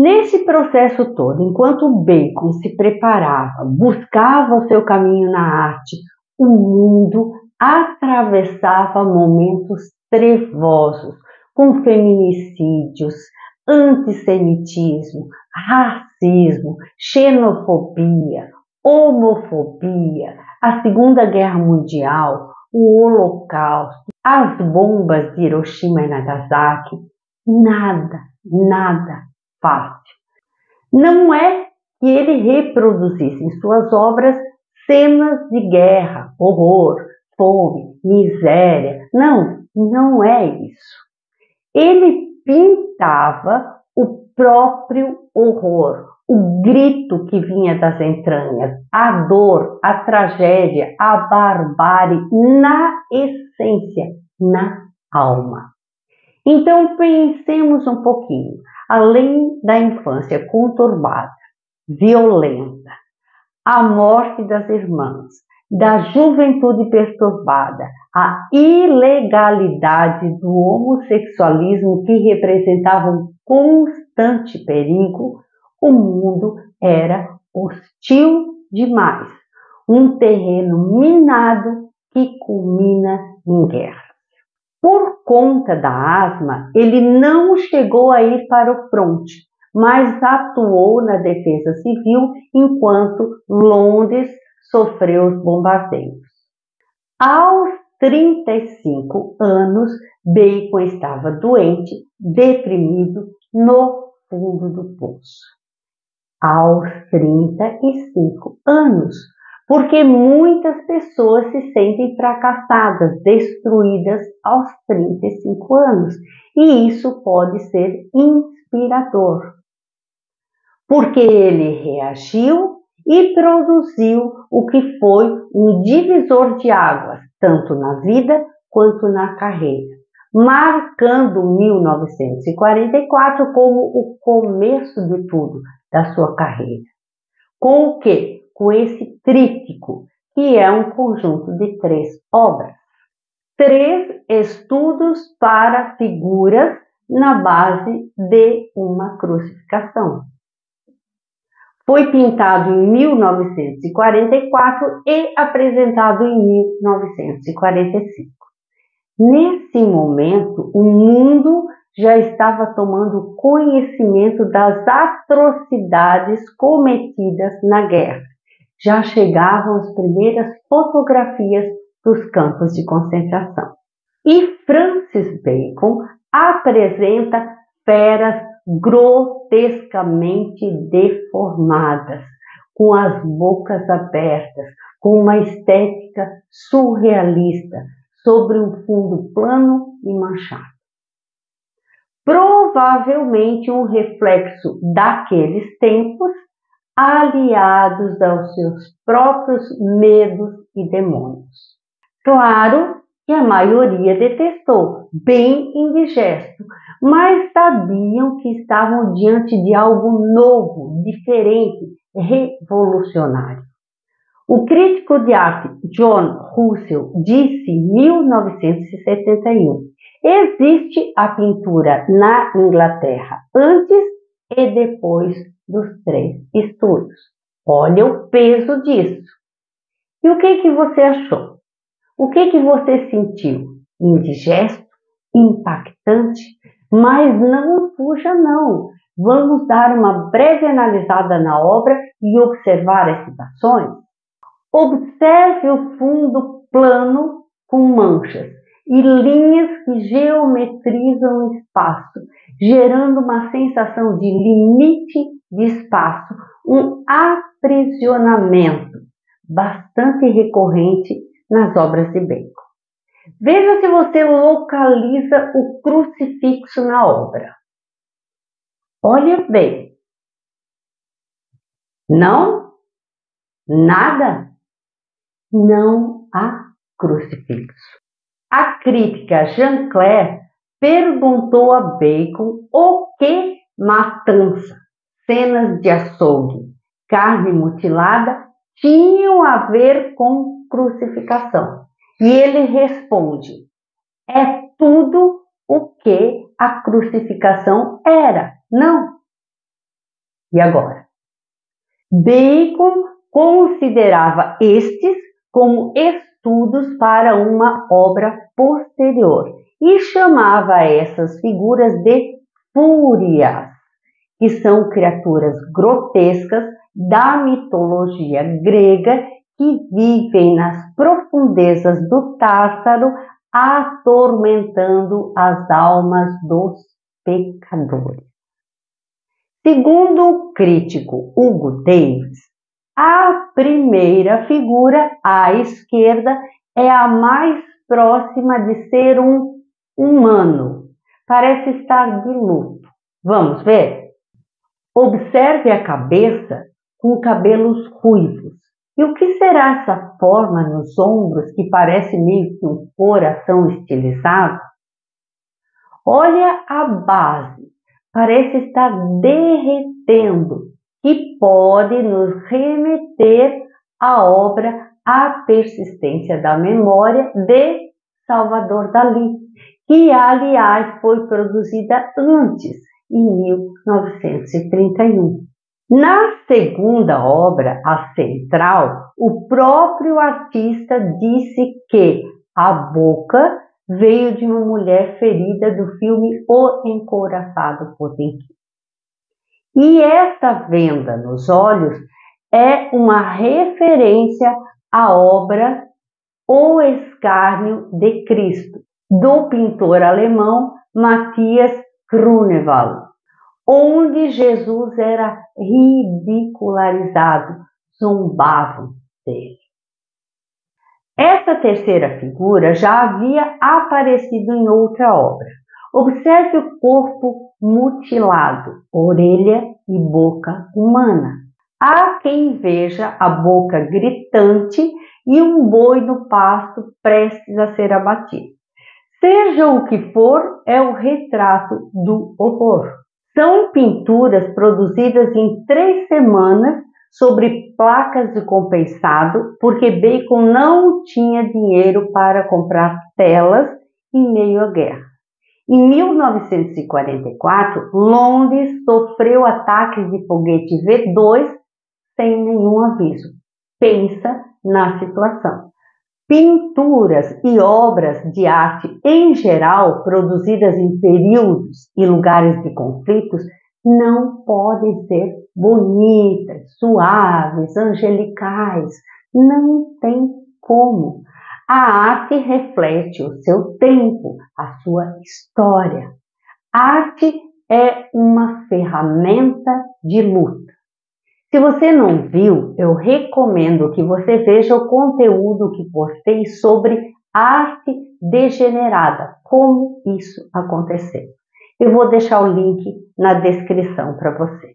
Nesse processo todo, enquanto Bacon se preparava, buscava o seu caminho na arte, o mundo atravessava momentos trevosos, com feminicídios, antissemitismo, racismo, xenofobia, homofobia, a Segunda Guerra Mundial, o Holocausto, as bombas de Hiroshima e Nagasaki. Nada fácil. Não é que ele reproduzisse em suas obras cenas de guerra, horror, fome, miséria. Não é isso. Ele pintava o próprio horror, o grito que vinha das entranhas, a dor, a tragédia, a barbárie na essência, na alma. Então pensemos um pouquinho. Além da infância conturbada, violenta, a morte das irmãs, da juventude perturbada, a ilegalidade do homossexualismo que representava um constante perigo, o mundo era hostil demais, um terreno minado que culmina em guerra. Por conta da asma, ele não chegou a ir para o fronte, mas atuou na defesa civil enquanto Londres sofreu os bombardeios. Aos 35 anos, Bacon estava doente, deprimido, no fundo do poço. Aos 35 anos, porque muitas pessoas se sentem fracassadas, destruídas aos 35 anos, e isso pode ser inspirador, porque ele reagiu e produziu o que foi um divisor de águas, tanto na vida quanto na carreira, marcando 1944 como o começo de tudo da sua carreira. Com o quê? Com esse tríptico, que é um conjunto de 3 obras. 3 estudos para figuras na base de uma crucificação. Foi pintado em 1944 e apresentado em 1945. Nesse momento, o mundo já estava tomando conhecimento das atrocidades cometidas na guerra. Já chegavam as primeiras fotografias dos campos de concentração. E Francis Bacon apresenta feras grotescamente deformadas, com as bocas abertas, com uma estética surrealista, sobre um fundo plano e manchado. Provavelmente um reflexo daqueles tempos, aliados aos seus próprios medos e demônios. Claro que a maioria detestou, bem indigesto, mas sabiam que estavam diante de algo novo, diferente, revolucionário. O crítico de arte John Russell disse em 1971: existe a pintura na Inglaterra antes e depois dos 3 estudos. Olha o peso disso. E o que você achou? O que você sentiu? Indigesto? Impactante? Mas não fuja não. Vamos dar uma breve analisada na obra e observar as citações. Observe o fundo plano com manchas e linhas que geometrizam o espaço, gerando uma sensação de limite de espaço, um aprisionamento bastante recorrente nas obras de Bacon. Veja se você localiza o crucifixo na obra. Olha bem. Não? Nada? Não há crucifixo. A crítica Jean Clair perguntou a Bacon o que matança, cenas de açougue, carne mutilada tinham a ver com crucificação. E ele responde: é tudo o que a crucificação era. Não, E agora? Bacon considerava estes como estudos para uma obra posterior e chamava essas figuras de fúrias, que são criaturas grotescas da mitologia grega que vivem nas profundezas do Tártaro, atormentando as almas dos pecadores. Segundo o crítico Hugo Davis, a primeira figura à esquerda é a mais próxima de ser um humano. Parece estar de luto. Vamos ver? Observe a cabeça com cabelos ruivos. E o que será essa forma nos ombros que parece meio que um coração estilizado? Olha a base, parece estar derretendo, que pode nos remeter à obra A Persistência da Memória de Salvador Dalí, que aliás foi produzida antes, em 1931. Na segunda obra, a central, o próprio artista disse que a boca veio de uma mulher ferida do filme O Encouraçado Potemkin. E essa venda nos olhos é uma referência à obra O Escárnio de Cristo, do pintor alemão Matthias Grunewald, onde Jesus era ridicularizado, zombavam dele. Essa terceira figura já havia aparecido em outra obra. Observe o corpo mutilado, orelha e boca humana. Há quem veja a boca gritante e um boi no pasto prestes a ser abatido. Seja o que for, é o retrato do horror. São pinturas produzidas em 3 semanas sobre placas de compensado, porque Bacon não tinha dinheiro para comprar telas em meio à guerra. Em 1944, Londres sofreu ataques de foguete V2 sem nenhum aviso. Pensa na situação. Pinturas e obras de arte em geral, produzidas em períodos e lugares de conflitos, não podem ser bonitas, suaves, angelicais. Não tem como. A arte reflete o seu tempo, a sua história. A arte é uma ferramenta de luta. Se você não viu, eu recomendo que você veja o conteúdo que postei sobre arte degenerada, como isso aconteceu. Eu vou deixar o link na descrição para você.